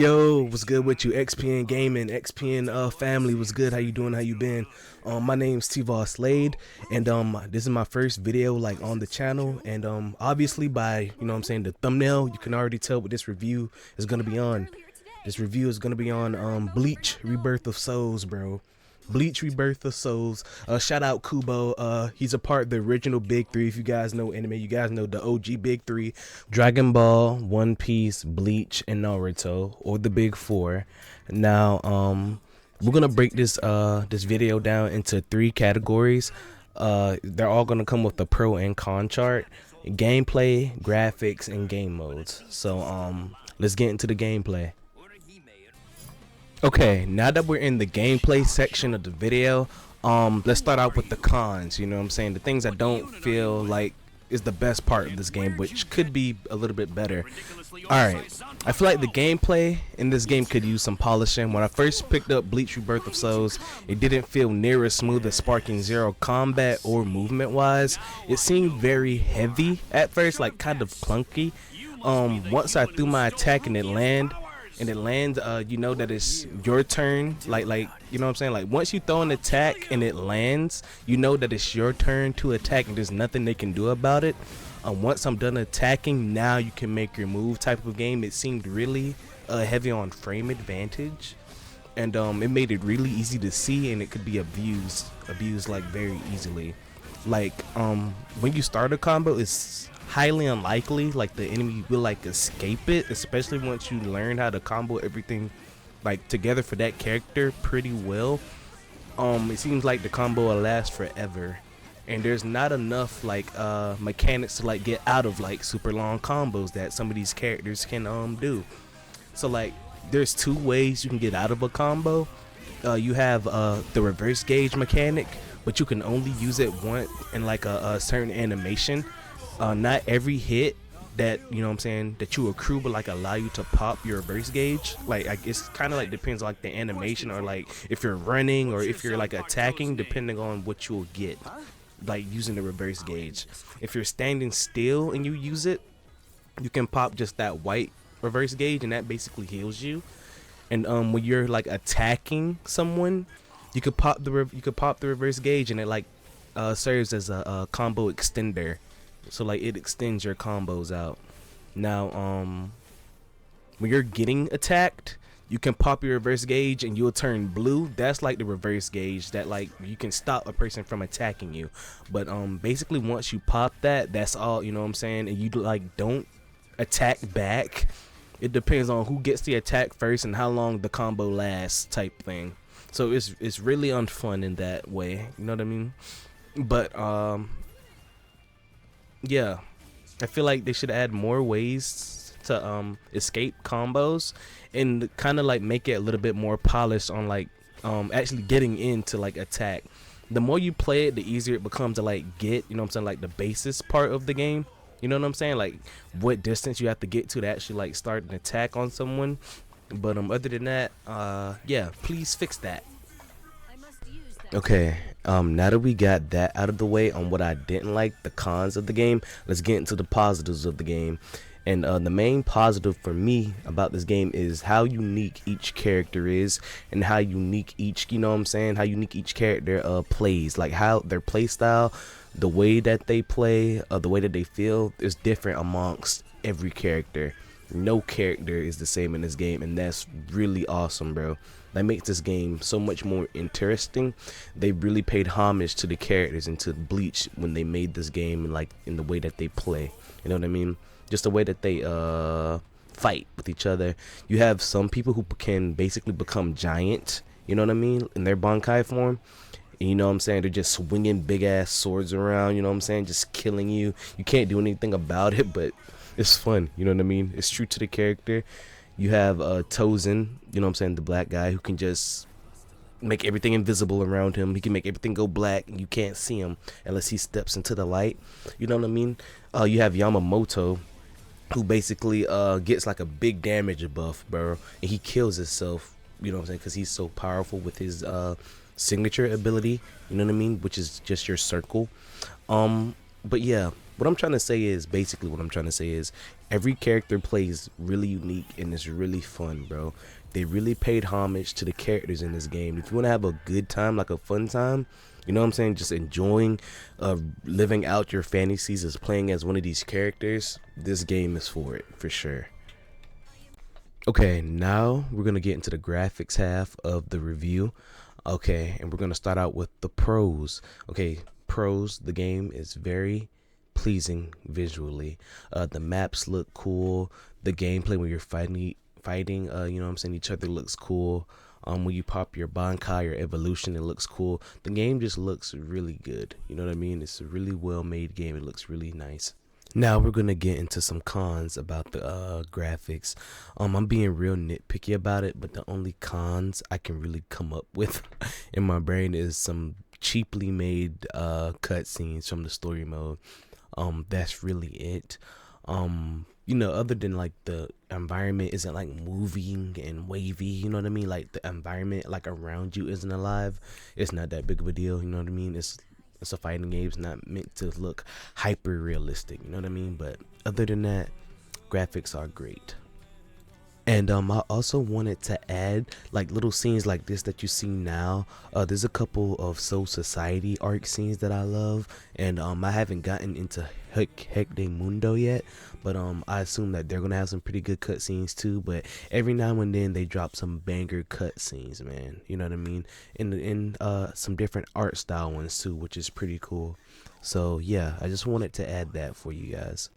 Yo, what's good with you? XPN Gaming, XPN family, what's good? How you doing? How you been? My name's TVOS Slade, and this is my first video like on the channel, and obviously by the thumbnail, you can already tell what this review is gonna be on. This review is gonna be on Bleach Rebirth of Souls, bro. Bleach Rebirth of Souls. Shout out Kubo. He's a part of the original Big Three. If you guys know anime, you guys know the OG Big Three: Dragon Ball, One Piece, Bleach, and Naruto, or the Big Four. Now, we're gonna break this video down into three categories. They're all gonna come with a pro and con chart: gameplay, graphics, and game modes. So, let's get into the gameplay. Okay, now that we're in the gameplay section of the video, let's start out with the cons. You know what I'm saying? The things I don't feel like is the best part of this game, which could be a little bit better. Alright, I feel like the gameplay in this game could use some polishing. When I first picked up Bleach Rebirth of Souls, it didn't feel near as smooth as Sparking Zero combat or movement wise. It seemed very heavy at first, like kind of clunky. Once I threw my attack and it lands, you know that it's your turn. Like you know what I'm saying? Like once you throw an attack and it lands, you know that it's your turn to attack and there's nothing they can do about it. Once I'm done attacking, now you can make your move type of game. It seemed really heavy on frame advantage, and it made it really easy to see, and it could be abused like very easily. Like when you start a combo, it's highly unlikely like the enemy will like escape it, especially once you learn how to combo everything like together for that character pretty well. It seems like the combo will last forever, and there's not enough like mechanics to like get out of like super long combos that some of these characters can do. So like there's two ways you can get out of a combo. You have the reverse gauge mechanic, but you can only use it once in like a certain animation. Not every hit that that you accrue will like allow you to pop your reverse gauge. Like it's kind of like depends on like the animation, or like if you're running or if you're like attacking, depending on what you'll get like using the reverse gauge. If you're standing still and you use it, you can pop just that white reverse gauge, and that basically heals you. And when you're like attacking someone, you could pop the reverse gauge, and it like serves as a combo extender. So like it extends your combos out. Now when you're getting attacked, you can pop your reverse gauge and you'll turn blue. That's like the reverse gauge that like you can stop a person from attacking you. But basically once you pop that, that's all, you know what I'm saying? And you like don't attack back. It depends on who gets the attack first and how long the combo lasts type thing. So it's really unfun in that way, you know what I mean? But yeah, I feel like they should add more ways to escape combos, and kind of like make it a little bit more polished on like actually getting into like attack. The more you play it, the easier it becomes to like get, you know what I'm saying, like the basis part of the game. You know what I'm saying? Like what distance you have to get to actually like start an attack on someone. But other than that, yeah, please fix that. Okay, now that we got that out of the way on what I didn't like, the cons of the game, let's get into the positives of the game. And the main positive for me about this game is how unique each character is, and how unique each, you know what I'm saying, how unique each character plays. Like how their play style, the way that they play, the way that they feel is different amongst every character. No character is the same in this game, and that's really awesome, bro. That makes this game so much more interesting. They really paid homage to the characters and to Bleach when they made this game, like in the way that they play. You know what I mean? Just the way that they fight with each other. You have some people who can basically become giant, you know what I mean, in their Bankai form. And you know what I'm saying? They're just swinging big ass swords around, you know what I'm saying? Just killing you. You can't do anything about it, but it's fun, you know what I mean? It's true to the character. You have Tozen, you know what I'm saying, the black guy who can just make everything invisible around him. He can make everything go black and you can't see him unless he steps into the light. You know what I mean? You have Yamamoto, who basically gets like a big damage buff, bro, and he kills himself, you know what I'm saying, because he's so powerful with his signature ability, you know what I mean, which is just your circle. But yeah, what I'm trying to say is, basically what I'm trying to say is, every character plays really unique and it's really fun, bro. They really paid homage to the characters in this game. If you want to have a good time, like a fun time, you know what I'm saying, just enjoying living out your fantasies as playing as one of these characters, this game is for it, for sure. Okay, now we're gonna get into the graphics half of the review. Okay, and we're gonna start out with the pros. Okay, pros, the game is very pleasing visually. The maps look cool. The gameplay when you're fighting, you know what I'm saying, each other looks cool. When you pop your Bankai or evolution, it looks cool. The game just looks really good. You know what I mean? It's a really well made game. It looks really nice. Now we're gonna get into some cons about the graphics. I'm being real nitpicky about it, but the only cons I can really come up with in my brain is some cheaply made cutscenes from the story mode. That's really it. You know, other than like the environment isn't like moving and wavy, you know what I mean? Like the environment like around you isn't alive. It's not that big of a deal, you know what I mean? It's a fighting game. It's not meant to look hyper realistic, you know what I mean? But other than that, graphics are great. And I also wanted to add like little scenes like this that you see now. There's a couple of Soul Society arc scenes that I love, and I haven't gotten into Heck de Mundo yet, but I assume that they're gonna have some pretty good cutscenes too. But every now and then they drop some banger cutscenes, man. You know what I mean? In some different art style ones too, which is pretty cool. So yeah, I just wanted to add that for you guys.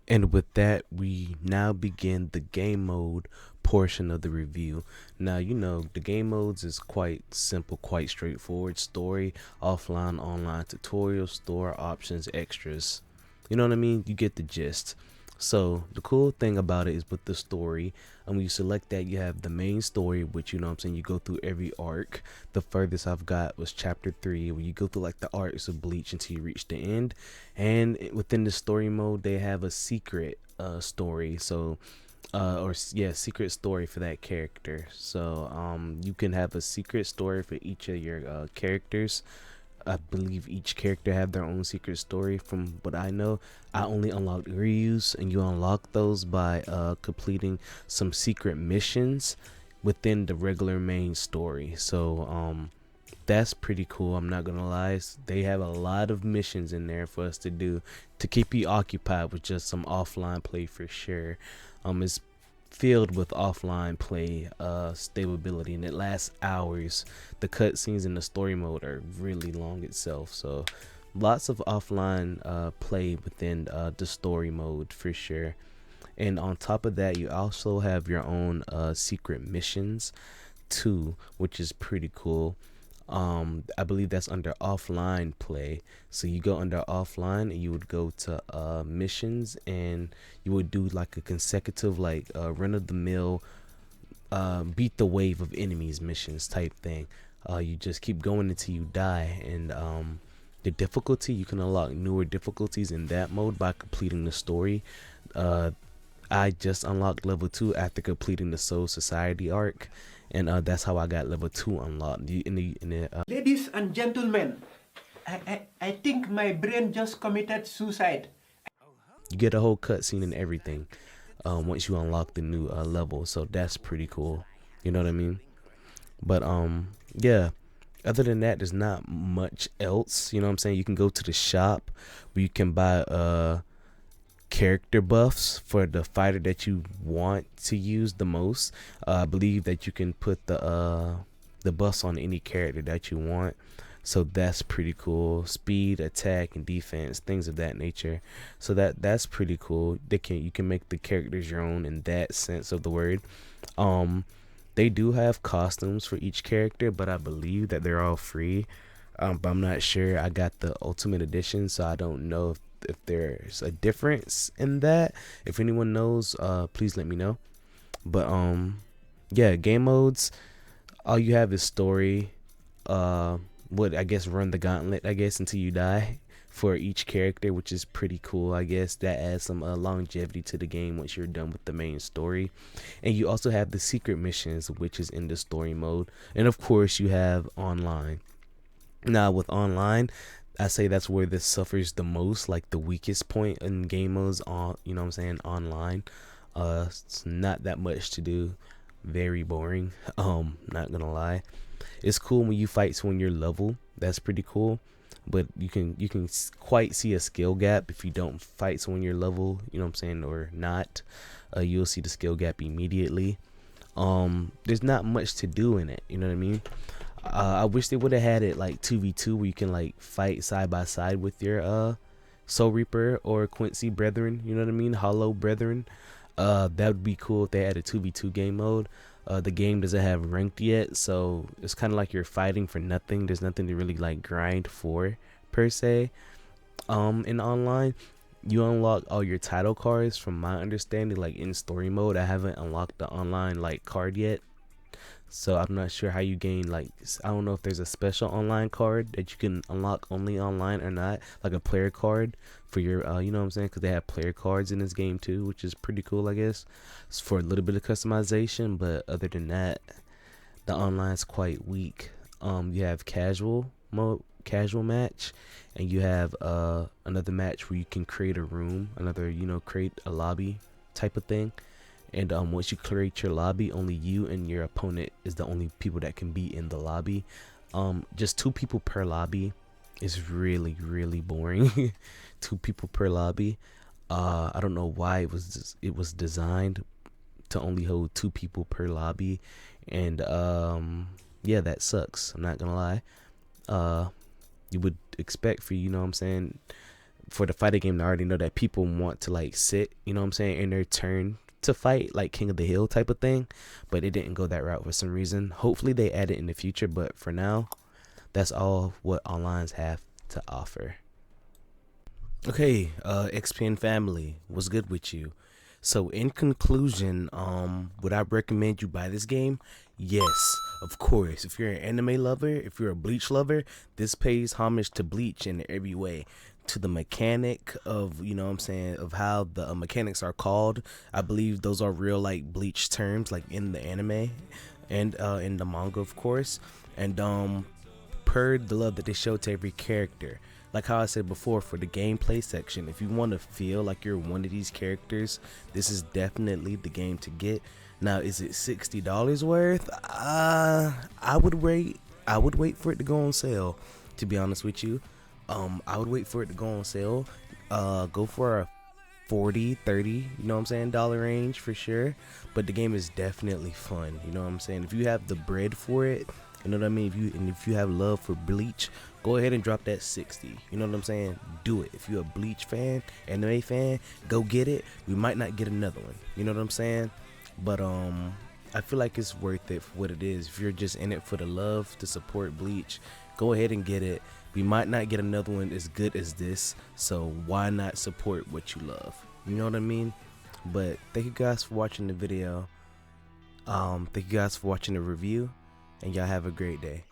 And with that, we now begin the game mode portion of the review. Now, you know, the game modes is quite simple, quite straightforward. Story, offline, online, tutorial, store, options, extras. You know what I mean? You get the gist. So the cool thing about it is with the story, when you select that, you have the main story, which, you know what I'm saying, you go through every arc. The furthest I've got was chapter 3, where you go through like the arcs of Bleach until you reach the end. And within the story mode, they have a secret story. So secret story for that character. So you can have a secret story for each of your characters. I believe each character have their own secret story. From what I know, I only unlocked Ryu's, and you unlock those by completing some secret missions within the regular main story. So that's pretty cool. I'm not gonna lie, they have a lot of missions in there for us to do to keep you occupied with just some offline play for sure. It's filled with offline play stability, and it lasts hours. The cutscenes in the story mode are really long itself, so lots of offline play within the story mode for sure. And on top of that, you also have your own secret missions too, which is pretty cool. I believe that's under offline play. So you go under offline and you would go to missions, and you would do like a consecutive like run of the mill beat the wave of enemies missions type thing. You just keep going until you die. And the difficulty, you can unlock newer difficulties in that mode by completing the story. I just unlocked level 2 after completing the Soul Society arc, and that's how I got level 2 unlocked. Ladies and gentlemen, I think my brain just committed suicide. You get a whole cutscene and everything once you unlock the new level, so that's pretty cool. You know what I mean? But yeah. Other than that, there's not much else. You know what I'm saying? You can go to the shop where you can buy character buffs for the fighter that you want to use the most. I believe that you can put the buffs on any character that you want, so that's pretty cool. Speed, attack, and defense, things of that nature. So that's pretty cool. You can make the characters your own in that sense of the word. They do have costumes for each character, but I believe that they're all free. But I'm not sure. I got the Ultimate Edition, so I don't know if there's a difference in that. If anyone knows, please let me know. But yeah, game modes, all you have is story. I guess run the gauntlet, I guess, until you die for each character, which is pretty cool. I guess that adds some longevity to the game once you're done with the main story. And you also have the secret missions, which is in the story mode, and of course you have online. Now with online, I say that's where this suffers the most, like the weakest point in game modes on, you know what I'm saying, online. It's not that much to do, very boring. Not gonna lie. It's cool when you fight when you're level, that's pretty cool, but you can quite see a skill gap if you don't fight when you're level, you know what I'm saying, or not. You'll see the skill gap immediately. There's not much to do in it, you know what I mean. I wish they would have had it like 2v2 where you can like fight side by side with your Soul Reaper or Quincy brethren, you know what I mean, Hollow brethren. That would be cool if they had a 2v2 game mode. The game doesn't have ranked yet, so it's kind of like you're fighting for nothing. There's nothing to really like grind for per se. In online, you unlock all your title cards from my understanding, like in story mode. I haven't unlocked the online like card yet, so I'm not sure how you gain, like, I don't know if there's a special online card that you can unlock only online or not, like a player card for your you know what I'm saying, because they have player cards in this game too, which is pretty cool, I guess. It's for a little bit of customization, but other than that, the online is quite weak. You have casual mode, casual match, and you have another match where you can create a room, another, you know, create a lobby type of thing. And once you create your lobby, only you and your opponent is the only people that can be in the lobby. Just 2 people per lobby is really boring. 2 people per lobby. I don't know why it was designed to only hold 2 people per lobby, and yeah, that sucks. I'm not gonna lie. You would expect for, you know what I'm saying, for the fighting game to already know that people want to like sit, you know what I'm saying, in their turn to fight, like King of the Hill type of thing, but it didn't go that route for some reason. Hopefully they add it in the future, but for now, that's all what onlines have to offer. Okay, XPN family, what's good with you? So in conclusion, would I recommend you buy this game? Yes, of course. If you're an anime lover, if you're a Bleach lover, this pays homage to Bleach in every way. To the mechanic of, you know what I'm saying, of how the mechanics are called. I believe those are real like Bleach terms, like in the anime and in the manga, of course. And per the love that they show to every character, like how I said before, for the gameplay section, if you want to feel like you're one of these characters, this is definitely the game to get. Now, is it $60 worth? I would wait for it to go on sale, to be honest with you. I would wait for it to go on sale. Go for a 40, 30, you know what I'm saying, dollar range for sure. But the game is definitely fun, you know what I'm saying. If you have the bread for it, you know what I mean, if you have love for Bleach, go ahead and drop that 60, you know what I'm saying. Do it. If you're a Bleach fan, anime fan, go get it. We might not get another one, you know what I'm saying, but I feel like it's worth it for what it is. If you're just in it for the love to support Bleach, go ahead and get it. We might not get another one as good as this, so why not support what you love, you know what I mean. But thank you guys for watching the video. Thank you guys for watching the review, and y'all have a great day.